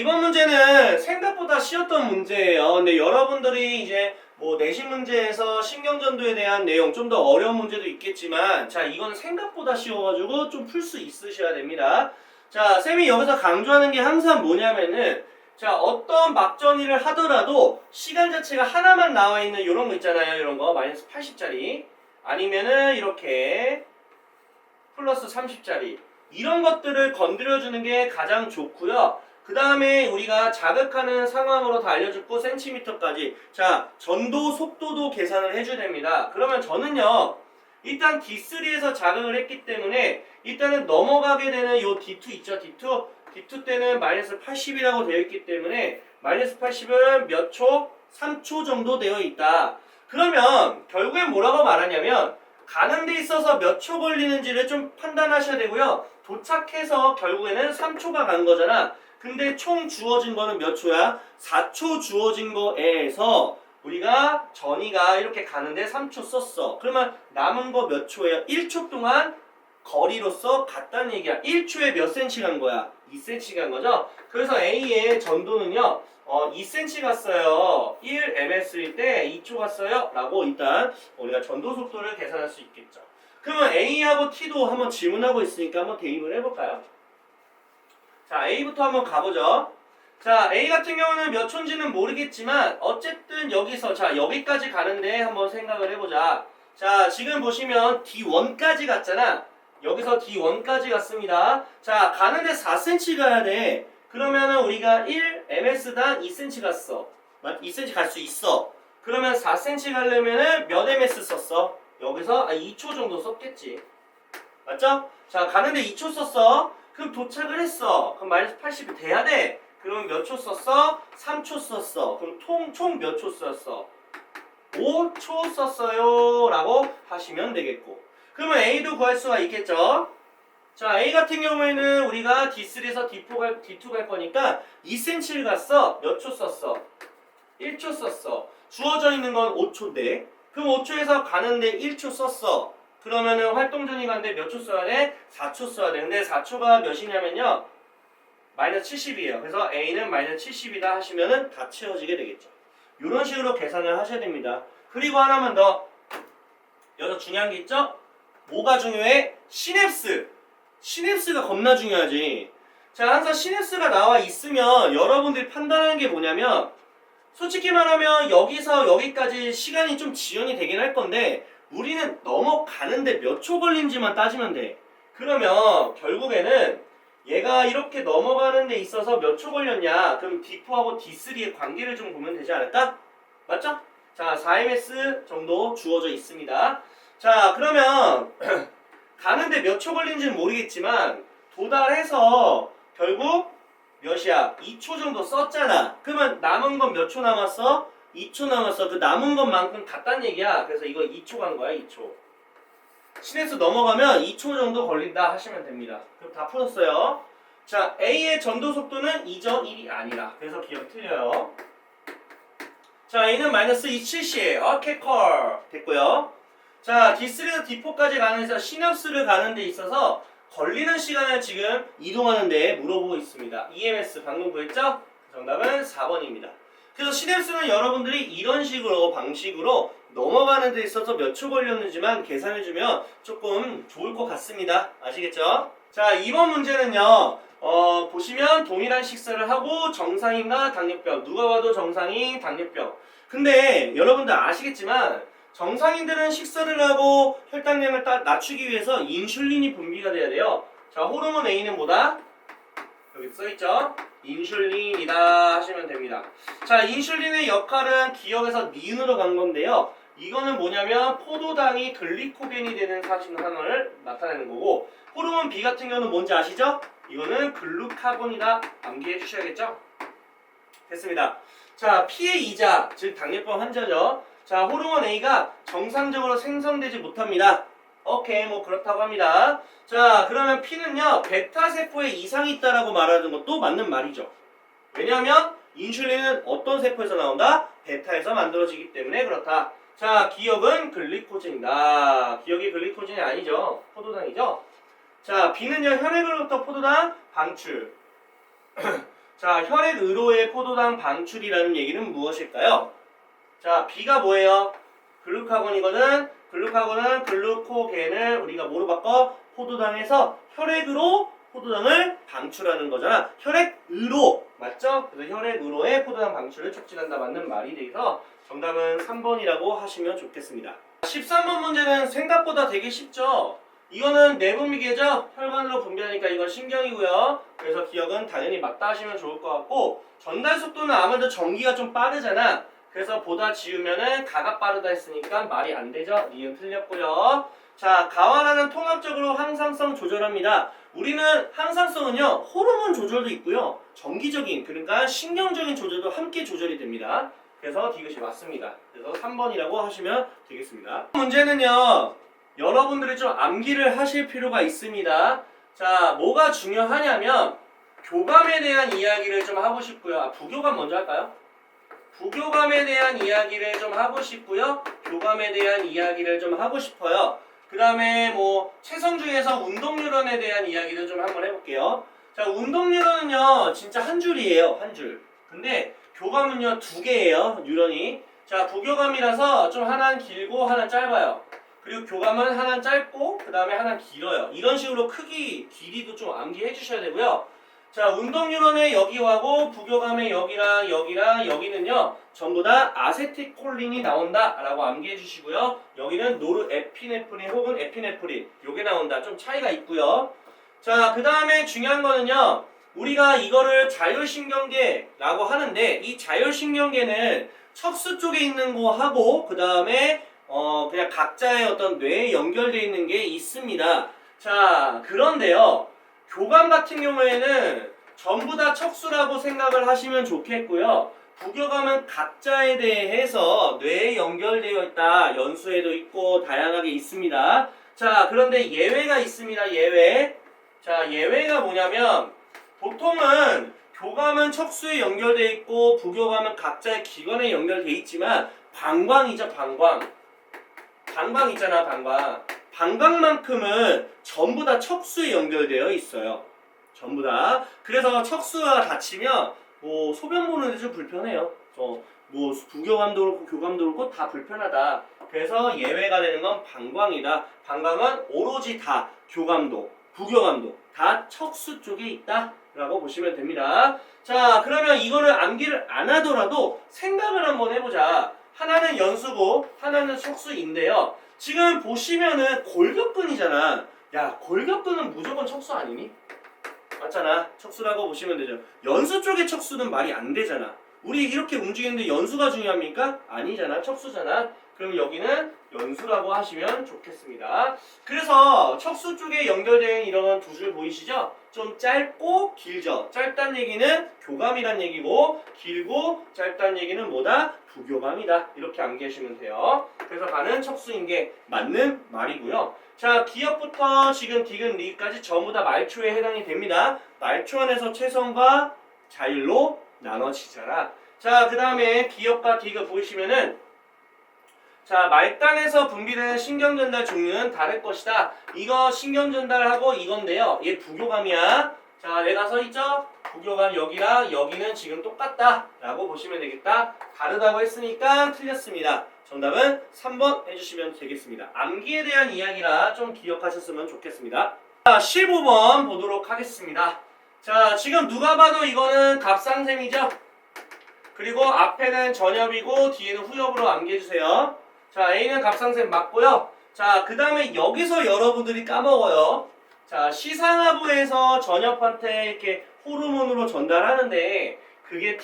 이번 문제는 생각보다 쉬웠던 문제예요. 근데 여러분들이 이제 뭐 내신 문제에서 신경전도에 대한 내용 좀 더 어려운 문제도 있겠지만 자, 이건 생각보다 쉬워가지고 좀 풀 수 있으셔야 됩니다. 자, 쌤이 여기서 강조하는 게 항상 뭐냐면은 자, 어떤 막전이를 하더라도 시간 자체가 하나만 나와 있는 이런 거 있잖아요. 이런 거 마이너스 80짜리 아니면은 이렇게 플러스 30짜리 이런 것들을 건드려주는 게 가장 좋고요. 그 다음에 우리가 자극하는 상황으로 다 알려줬고 센티미터까지 자, 전도 속도도 계산을 해줘야 됩니다. 그러면 저는요 일단 D3에서 자극을 했기 때문에 일단은 넘어가게 되는 요 D2 있죠. D2 때는 마이너스 80이라고 되어 있기 때문에 마이너스 80은 몇 초? 3초 정도 되어 있다. 그러면 결국엔 뭐라고 말하냐면 가는 데 있어서 몇 초 걸리는지를 좀 판단하셔야 되고요. 도착해서 결국에는 3초가 간 거잖아. 근데 총 주어진 거는 몇 초야? 4초 주어진 거에서 우리가 전이가 이렇게 가는데 3초 썼어. 그러면 남은 거 몇 초예요? 1초 동안 거리로서 갔다는 얘기야. 1초에 몇 cm 간 거야? 2cm 간 거죠? 그래서 A의 전도는요. 2cm 갔어요. 1ms일 때 2초 갔어요. 라고 일단 우리가 전도 속도를 계산할 수 있겠죠. 그러면 A하고 T도 한번 질문하고 있으니까 한번 대입을 해볼까요? 자, A부터 한번 가보죠. 자, A 같은 경우는 몇 초인지는 모르겠지만 어쨌든 여기서 자, 여기까지 가는데 한번 생각을 해보자. 자, 지금 보시면 D1까지 갔잖아. 여기서 D1까지 갔습니다. 자, 가는데 4cm 가야 돼. 그러면은 우리가 1ms당 2cm 갔어. 2cm 갈 수 있어. 그러면 4cm 가려면은 몇 ms 썼어? 여기서 2초 정도 썼겠지. 맞죠? 자, 가는데 2초 썼어. 그럼 도착을 했어. 그럼 마이너스 80이 돼야 돼. 그럼 몇 초 썼어? 3초 썼어. 그럼 총 몇 초 썼어? 5초 썼어요. 라고 하시면 되겠고. 그러면 A도 구할 수가 있겠죠? 자, A 같은 경우에는 우리가 D3에서 D2 갈 거니까 2cm를 갔어. 몇 초 썼어? 1초 썼어. 주어져 있는 건 5초인데. 그럼 5초에서 가는데 1초 썼어. 그러면은 활동전이 가는데 몇 초 써야 돼? 4초 써야 돼. 근데 4초가 몇이냐면요. 마이너스 70이에요. 그래서 A는 마이너스 70이다 하시면은 다 채워지게 되겠죠. 이런 식으로 계산을 하셔야 됩니다. 그리고 하나만 더. 여기서 중요한 게 있죠? 뭐가 중요해? 시냅스. 시냅스가 겁나 중요하지. 자, 항상 시냅스가 나와 있으면 여러분들이 판단하는 게 뭐냐면 솔직히 말하면 여기서 여기까지 시간이 좀 지연이 되긴 할 건데 우리는 넘어가는데 몇 초 걸린지만 따지면 돼. 그러면 결국에는 얘가 이렇게 넘어가는 데 있어서 몇 초 걸렸냐? 그럼 D4하고 D3의 관계를 좀 보면 되지 않을까? 맞죠? 자, 4ms 정도 주어져 있습니다. 자, 그러면 가는데 몇 초 걸린지는 모르겠지만 도달해서 결국 몇이야? 2초 정도 썼잖아. 그러면 남은 건 몇 초 남았어? 2초 남았어. 그 남은 것만큼 갔단 얘기야. 그래서 이거 2초 간 거야, 2초. 시내수 넘어가면 2초 정도 걸린다 하시면 됩니다. 그럼 다 풀었어요. 자, A의 전도 속도는 2죠. 1이 아니라. 그래서 기억 틀려요. 자, A는 마이너스 270이에요. 오케이, 콜. 됐고요. 자, D3에서 D4까지 가는 데서 시냅스를 가는 데 있어서 걸리는 시간을 지금 이동하는 데 물어보고 있습니다. EMS 방금 구했죠? 정답은 4번입니다. 그래서 시냅스는 여러분들이 이런 식으로 방식으로 넘어가는 데 있어서 몇 초 걸렸는지만 계산해주면 조금 좋을 것 같습니다. 아시겠죠? 자, 이번 문제는요. 보시면 동일한 식사를 하고 정상인과 당뇨병. 누가 봐도 정상인, 당뇨병. 근데 여러분들 아시겠지만 정상인들은 식사를 하고 혈당량을 낮추기 위해서 인슐린이 분비가 돼야 돼요. 자, 호르몬 A는 뭐다? 여기 써있죠? 인슐린이다 하시면 됩니다. 자, 인슐린의 역할은 기억에서 니은으로 간 건데요. 이거는 뭐냐면 포도당이 글리코겐이 되는 상황을 나타내는 거고 호르몬 B 같은 경우는 뭔지 아시죠? 이거는 글루카곤이다. 암기해 주셔야겠죠? 됐습니다. 자, P의 이자, 즉 당뇨병 환자죠. 자, 호르몬 A가 정상적으로 생성되지 못합니다. 오케이, 뭐 그렇다고 합니다. 자, 그러면 P는요, 베타 세포에 이상이 있다라고 말하는 것도 맞는 말이죠. 왜냐하면 인슐린은 어떤 세포에서 나온다? 베타에서 만들어지기 때문에 그렇다. 자, 기억은 글리코젠이다. 기억이 글리코젠이 아니죠. 포도당이죠. 자, B는요, 혈액으로부터 포도당 방출. 자, 혈액의로의 포도당 방출이라는 얘기는 무엇일까요? 자, B가 뭐예요? 글루카곤이거든. 글루카곤은 글루코겐을 우리가 뭐로 바꿔? 포도당에서 혈액으로 포도당을 방출하는 거잖아. 혈액의로 맞죠? 그래서 혈액의로의 포도당 방출을 촉진한다. 맞는 말이 돼서 정답은 3번이라고 하시면 좋겠습니다. 13번 문제는 생각보다 되게 쉽죠? 이거는 내분비계죠? 혈관으로 분비하니까 이건 신경이고요. 그래서 기억은 당연히 맞다 하시면 좋을 것 같고, 전달 속도는 아무래도 전기가 좀 빠르잖아. 그래서 보다 지우면은 가가 빠르다 했으니까 말이 안 되죠? 니은 틀렸고요. 자, 가와라는 통합적으로 항상성 조절합니다. 우리는 항상성은요, 호르몬 조절도 있고요, 정기적인, 그러니까 신경적인 조절도 함께 조절이 됩니다. 그래서 디귿이 맞습니다. 그래서 3번이라고 하시면 되겠습니다. 문제는요, 여러분들이 좀 암기를 하실 필요가 있습니다. 자, 뭐가 중요하냐면 교감에 대한 이야기를 좀 하고 싶고요. 부교감 먼저 할까요? 부교감에 대한 이야기를 좀 하고 싶고요. 교감에 대한 이야기를 좀 하고 싶어요. 그 다음에 뭐 체성 중에서 운동뉴런에 대한 이야기를 좀 한번 해볼게요. 자, 운동뉴런은요 진짜 한 줄이에요. 한 줄. 근데 교감은요 두 개예요. 뉴런이. 자, 부교감이라서 좀 하나는 길고 하나는 짧아요. 그리고 교감은 하나는 짧고 그 다음에 하나는 길어요. 이런 식으로 크기, 길이도 좀 암기해 주셔야 되고요. 자, 운동뉴런의 여기하고 부교감의 여기랑 여기는요 전부 다 아세틸콜린이 나온다 라고 암기해 주시고요. 여기는 노르에피네프린 혹은 에피네프린 요게 나온다. 좀 차이가 있고요. 자, 그 다음에 중요한 거는요, 우리가 이거를 자율신경계라고 하는데, 이 자율신경계는 척수 쪽에 있는 거하고 그 다음에 그냥 각자의 어떤 뇌에 연결되어 있는 게 있습니다. 자, 그런데요, 교감 같은 경우에는 전부 다 척수라고 생각을 하시면 좋겠고요. 부교감은 각자에 대해서 뇌에 연결되어 있다. 연수에도 있고 다양하게 있습니다. 자, 그런데 예외가 있습니다. 예외. 자, 예외가 뭐냐면 보통은 교감은 척수에 연결되어 있고 부교감은 각자의 기관에 연결되어 있지만 방광이죠, 방광. 방광 있잖아, 방광. 방광만큼은 전부 다 척수에 연결되어 있어요. 전부 다. 그래서 척수가 다치면 뭐 소변 보는데 좀 불편해요. 뭐 부교감도 그렇고 교감도 그렇고 다 불편하다. 그래서 예외가 되는 건 방광이다. 방광은 오로지 다 교감도 부교감도 다 척수 쪽에 있다 라고 보시면 됩니다. 자, 그러면 이거를 암기를 안 하더라도 생각을 한번 해보자. 하나는 연수고 하나는 척수인데요. 지금 보시면은 골격근이잖아. 야, 골격근은 무조건 척수 아니니? 맞잖아. 척수라고 보시면 되죠. 연수 쪽의 척수는 말이 안 되잖아. 우리 이렇게 움직이는데 연수가 중요합니까? 아니잖아. 척수잖아. 그럼 여기는 연수라고 하시면 좋겠습니다. 그래서 척수 쪽에 연결된 이런 두 줄 보이시죠? 좀 짧고 길죠. 짧다는 얘기는 교감이란 얘기고, 길고 짧다는 얘기는 뭐다? 부교감이다. 이렇게 암기하시면 돼요. 그래서 가는 척수인 게 맞는 말이고요. 자, 기역부터 지금 디귿 리까지 전부 다 말초에 해당이 됩니다. 말초 안에서 체성과 자율로 나눠지잖아. 자, 그 다음에 기역과 디귿 보시면은, 자, 말단에서 분비되는 신경전달 종류는 다를 것이다. 이거 신경전달하고 이건데요. 얘 부교감이야. 자, 내가 써있죠? 부교감 여기랑 여기는 지금 똑같다 라고 보시면 되겠다. 다르다고 했으니까 틀렸습니다. 정답은 3번 해주시면 되겠습니다. 암기에 대한 이야기라 좀 기억하셨으면 좋겠습니다. 자, 15번 보도록 하겠습니다. 자, 지금 누가 봐도 이거는 갑상샘이죠? 그리고 앞에는 전엽이고 뒤에는 후엽으로 암기해주세요. 자, A는 갑상샘 맞고요. 자, 그 다음에 여기서 여러분들이 까먹어요. 자, 시상하부에서 전엽한테 이렇게 호르몬으로 전달하는데 그게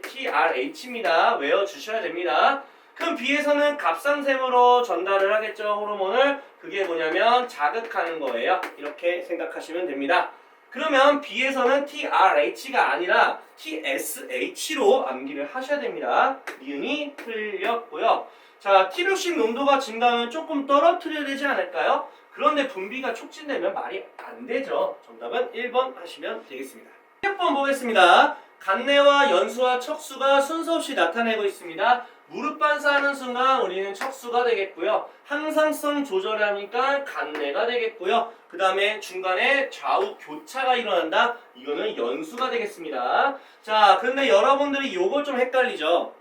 TRH입니다. 외워주셔야 됩니다. 그럼 B에서는 갑상샘으로 전달을 하겠죠, 호르몬을. 그게 뭐냐면 자극하는 거예요. 이렇게 생각하시면 됩니다. 그러면 B에서는 TRH가 아니라 TSH로 암기를 하셔야 됩니다. 니은이 틀렸고요. 자, 티로신 농도가 증가하면 조금 떨어뜨려야 되지 않을까요? 그런데 분비가 촉진되면 말이 안 되죠. 정답은 1번 하시면 되겠습니다. 16번 보겠습니다. 간내와 연수와 척수가 순서 없이 나타내고 있습니다. 무릎 반사하는 순간 우리는 척수가 되겠고요. 항상성 조절하니까 간내가 되겠고요. 그 다음에 중간에 좌우 교차가 일어난다. 이거는 연수가 되겠습니다. 자, 근데 여러분들이 요거 좀 헷갈리죠?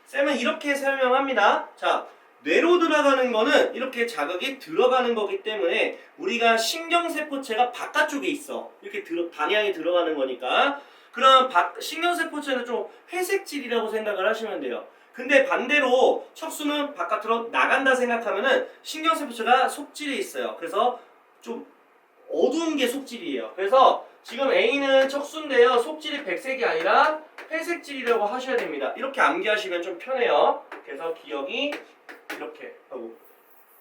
쌤은 이렇게 설명합니다. 자, 뇌로 들어가는 거는 이렇게 자극이 들어가는 거기 때문에 우리가 신경세포체가 바깥쪽에 있어. 이렇게 방향이 들어가는 거니까. 그럼 신경세포체는 좀 회색질이라고 생각을 하시면 돼요. 근데 반대로 척수는 바깥으로 나간다 생각하면은 신경세포체가 속질에 있어요. 그래서 좀 어두운 게 속질이에요. 그래서 지금 A는 척수인데요. 속질이 백색이 아니라 회색질이라고 하셔야 됩니다. 이렇게 암기하시면 좀 편해요. 그래서 기억이 이렇게 하고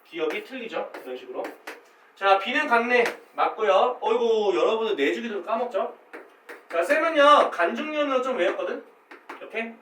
기억이 틀리죠. 이런 식으로. 자, B는 간내 맞고요. 어이구 여러분들 내주기도 까먹죠. 자, 쌤은요 간중년으로 좀 외웠거든. 이렇게.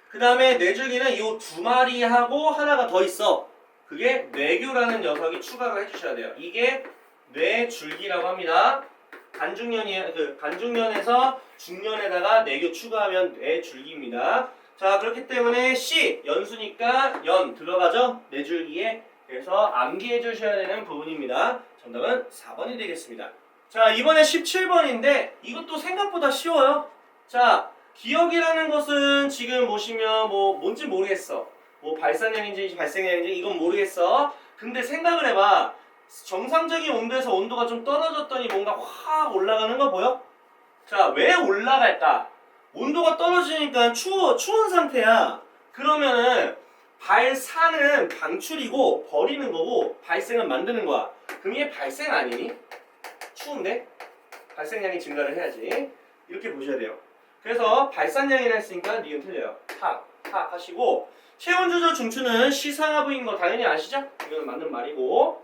그 다음에 뇌줄기는 이 두 마리하고 하나가 더 있어. 그게 뇌교라는 녀석이 추가를 해주셔야 돼요. 이게 뇌줄기라고 합니다. 간중년에서 중년에다가 뇌교 추가하면 뇌줄기입니다. 자, 그렇기 때문에 C 연수니까 연 들어가죠. 뇌줄기에. 그래서 암기해 주셔야 되는 부분입니다. 정답은 4번이 되겠습니다. 자, 이번에 17번인데 이것도 생각보다 쉬워요. 자, 기억이라는 것은 지금 보시면 뭐 뭔지 모르겠어. 뭐 발산량인지 발생량인지 이건 모르겠어. 근데 생각을 해봐. 정상적인 온도에서 온도가 좀 떨어졌더니 뭔가 확 올라가는 거 보여? 자, 왜 올라갈까? 온도가 떨어지니까 추운 상태야. 그러면은 발산은 방출이고 버리는 거고 발생은 만드는 거야. 그럼 이게 발생 아니니? 추운데? 발생량이 증가를 해야지. 이렇게 보셔야 돼요. 그래서 발산량이라 했으니까 니은 틀려요. 탁 하시고 체온 조절 중추는 시상하부인 거 당연히 아시죠? 이거는 맞는 말이고.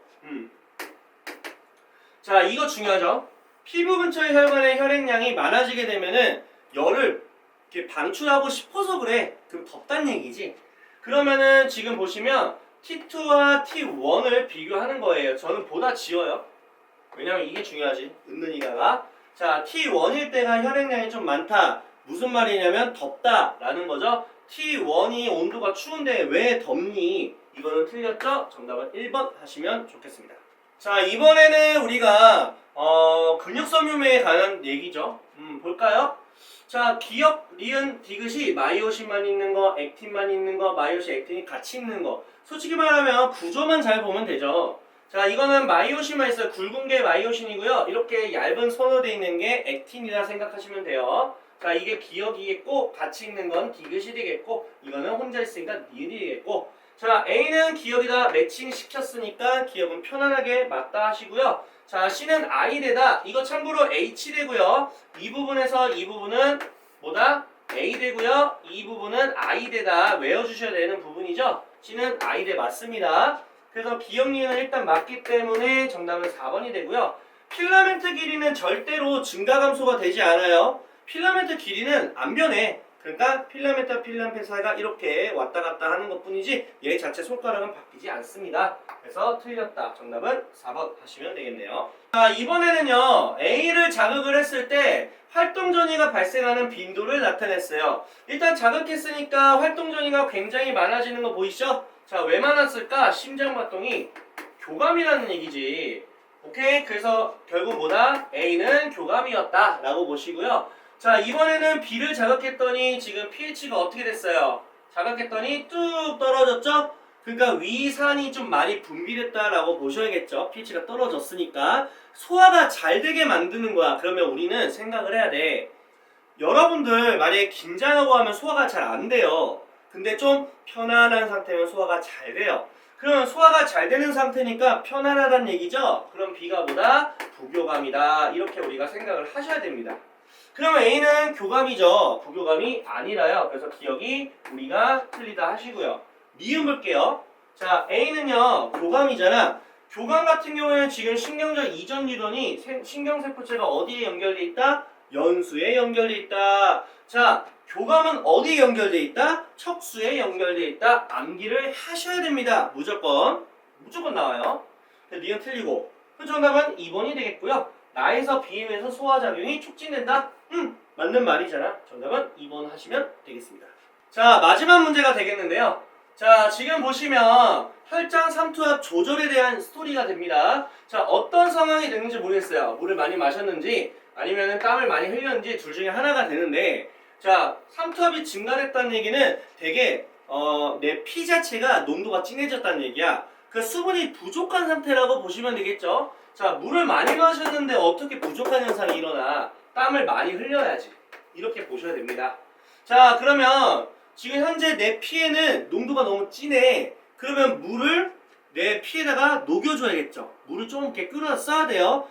자, 이거 중요하죠. 피부 근처의 혈관의 혈액량이 많아지게 되면은 열을 이렇게 방출하고 싶어서 그래. 그럼 덥단 얘기지. 그러면은 지금 보시면 T2와 T1을 비교하는 거예요. 저는 보다 지워요. 왜냐면 이게 중요하지. 은는이가가. 자, T1일 때가 혈액량이 좀 많다. 무슨 말이냐면 덥다라는 거죠. T1이 온도가 추운데 왜 덥니? 이거는 틀렸죠? 정답은 1번 하시면 좋겠습니다. 자, 이번에는 우리가 근육섬유매에 관한 얘기죠. 볼까요? 자, 기억, 리은, 디귿이 마이오신만 있는 거, 액틴만 있는 거, 마이오신, 액틴이 같이 있는 거. 솔직히 말하면 구조만 잘 보면 되죠. 자, 이거는 마이오신만 있어요. 굵은 게 마이오신이고요. 이렇게 얇은 선으로 되어 있는 게 액틴이라 생각하시면 돼요. 자, 이게 기억이겠고 같이 있는 건 디귿이 되겠고 이거는 혼자 있으니까 니은이 되겠고. 자, A는 기억이다 매칭 시켰으니까 기억은 편안하게 맞다 하시고요. 자, C는 I 되다. 이거 참고로 H 되고요. 이 부분에서 이 부분은 뭐다? A 되고요. 이 부분은 I 되다. 외워주셔야 되는 부분이죠. C는 I 대 맞습니다. 그래서 기억리는 일단 맞기 때문에 정답은 4번이 되고요. 필라멘트 길이는 절대로 증가 감소가 되지 않아요. 필라멘트 길이는 안 변해. 그러니까 필라멘트와 필라멘트 사이가 이렇게 왔다 갔다 하는 것 뿐이지 얘 자체 손가락은 바뀌지 않습니다. 그래서 틀렸다. 정답은 4번 하시면 되겠네요. 자, 이번에는요. A를 자극을 했을 때 활동전이가 발생하는 빈도를 나타냈어요. 일단 자극했으니까 활동전이가 굉장히 많아지는 거 보이시죠? 자, 왜 많았을까? 심장박동이 교감이라는 얘기지. 오케이? 그래서 결국 뭐다? A는 교감이었다 라고 보시고요. 자, 이번에는 B를 자극했더니 지금 pH가 어떻게 됐어요? 자극했더니 뚝 떨어졌죠? 그러니까 위산이 좀 많이 분비됐다라고 보셔야겠죠. pH가 떨어졌으니까 소화가 잘 되게 만드는 거야. 그러면 우리는 생각을 해야 돼. 여러분들 만약에 긴장하고 하면 소화가 잘 안 돼요. 근데 좀 편안한 상태면 소화가 잘 돼요. 그럼 소화가 잘 되는 상태니까 편안하다는 얘기죠? 그럼 B가 뭐다? 부교감이다. 이렇게 우리가 생각을 하셔야 됩니다. 그러면 A는 교감이죠. 부교감이 아니라요. 그래서 기억이 우리가 틀리다 하시고요. 니은 볼게요. 자, A는요. 교감이잖아. 교감 같은 경우에는 지금 신경전 이전 유전이 신경세포체가 어디에 연결돼 있다? 연수에 연결돼 있다. 자, 교감은 어디에 연결돼 있다? 척수에 연결돼 있다. 암기를 하셔야 됩니다. 무조건 나와요. 니은 틀리고. 그 정답은 2번이 되겠고요. 나에서 비행에서 소화작용이 촉진된다? 맞는 말이잖아. 정답은 2번 하시면 되겠습니다. 자, 마지막 문제가 되겠는데요. 자, 지금 보시면 혈장 삼투압 조절에 대한 스토리가 됩니다. 자, 어떤 상황이 됐는지 모르겠어요. 물을 많이 마셨는지 아니면 땀을 많이 흘렸는지 둘 중에 하나가 되는데, 자, 삼투압이 증가했다는 얘기는 되게 내 피 자체가 농도가 진해졌다는 얘기야. 그 수분이 부족한 상태라고 보시면 되겠죠. 자, 물을 많이 마셨는데 어떻게 부족한 현상이 일어나? 땀을 많이 흘려야지. 이렇게 보셔야 됩니다. 자, 그러면 지금 현재 내 피에는 농도가 너무 진해. 그러면 물을 내 피에다가 녹여줘야겠죠. 물을 좀 이렇게 끓여 써야 돼요.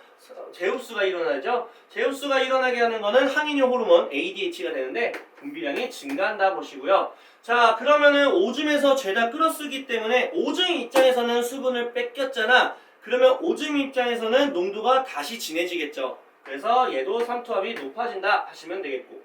제흡수가 일어나죠. 제흡수가 일어나게 하는 거는 항인효 호르몬 ADH가 되는데 분비량이 증가한다 보시고요. 자, 그러면은 오줌에서 죄다 끌어쓰기 때문에 오줌 입장에서는 수분을 뺏겼잖아. 그러면 오줌 입장에서는 농도가 다시 진해지겠죠. 그래서 얘도 삼투압이 높아진다 하시면 되겠고,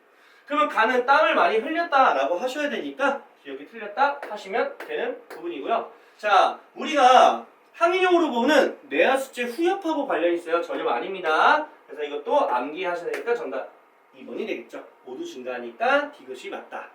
그러면 간은 땀을 많이 흘렸다라고 하셔야 되니까 여기 틀렸다 하시면 되는 부분이고요. 자, 우리가 항인효 호르몬은 뇌하수체 후엽하고 관련이 있어요. 전혀 아닙니다. 그래서 이것도 암기하셔야 되니까 정답 2번이 되겠죠. 모두 증가하니까 디귿이 맞다.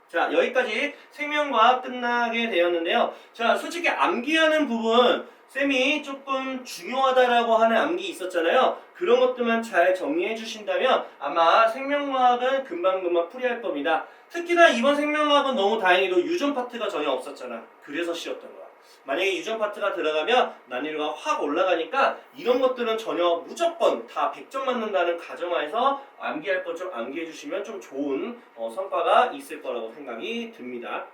자, 여기까지 생명과학 끝나게 되었는데요. 자, 솔직히 암기하는 부분 쌤이 조금 중요하다라고 하는 암기 있었잖아요. 그런 것들만 잘 정리해 주신다면 아마 생명과학은 금방금방 풀이할 겁니다. 특히나 이번 생명과학은 너무 다행히도 유전 파트가 전혀 없었잖아. 그래서 쉬웠던 거야. 만약에 유전 파트가 들어가면 난이도가 확 올라가니까 이런 것들은 전혀 무조건 다 100점 맞는다는 가정하에서 암기할 것 좀 암기해 주시면 좀 좋은 성과가 있을 거라고 생각이 듭니다.